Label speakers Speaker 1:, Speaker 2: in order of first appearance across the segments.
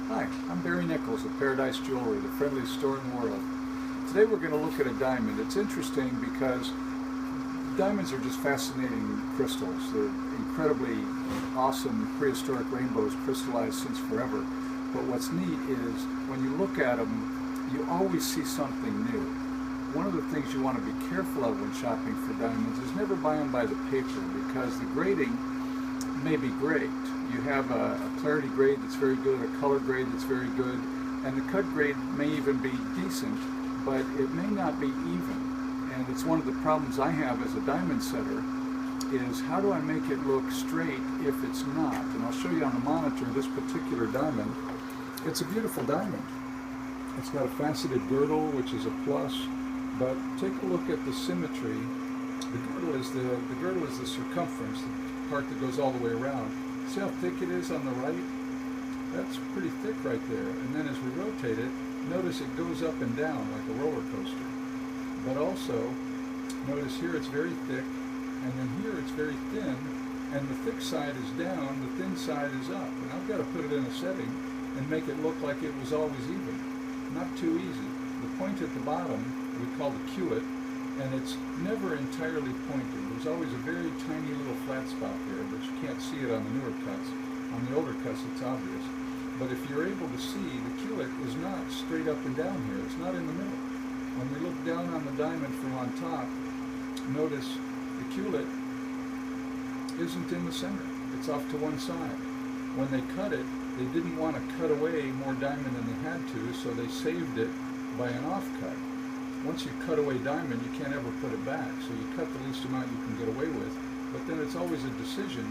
Speaker 1: Hi, I'm Barry Nichols of Paradise Jewelry, the friendliest store in the world. Today we're going to look at a diamond. It's interesting because diamonds are just fascinating crystals. They're incredibly awesome prehistoric rainbows crystallized since forever. But what's neat is when you look at them, you always see something new. One of the things you want to be careful of when shopping for diamonds is never buy them by the paper, because the grading may be great. You have a clarity grade that's very good, a color grade that's very good, and the cut grade may even be decent, but it may not be even. And it's one of the problems I have as a diamond setter is how do I make it look straight if it's not? And I'll show you on the monitor this particular diamond. It's a beautiful diamond. It's got a faceted girdle, which is a plus, but take a look at the symmetry. The girdle is the circumference, the part that goes all the way around. See how thick it is on the right? That's pretty thick right there. And then as we rotate it, notice it goes up and down like a roller coaster. But also, notice here it's very thick, and then here it's very thin, and the thick side is down, the thin side is up. And I've got to put it in a setting and make it look like it was always even. Not too easy. The point at the bottom we call the cue-it, and it's never entirely pointed. There's always a very tiny little flat spot there, but you can't see it on the newer cuts. On the older cuts it's obvious. But if you're able to see, the cue-it is not straight up and down here. It's not in the middle. When we look down on the diamond from on top, notice the cue-it isn't in the center. It's off to one side. When they cut it, they didn't want to cut away more diamond than they had to, so they saved it by an off-cut. Once you cut away diamond, you can't ever put it back, so you cut the least amount you can get away with. But then it's always a decision,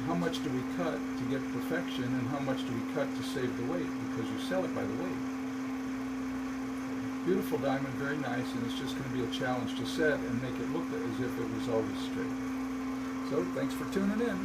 Speaker 1: how much do we cut to get perfection, and how much do we cut to save the weight, because you sell it by the weight. Beautiful diamond, very nice, and it's just going to be a challenge to set and make it look as if it was always straight. So, thanks for tuning in.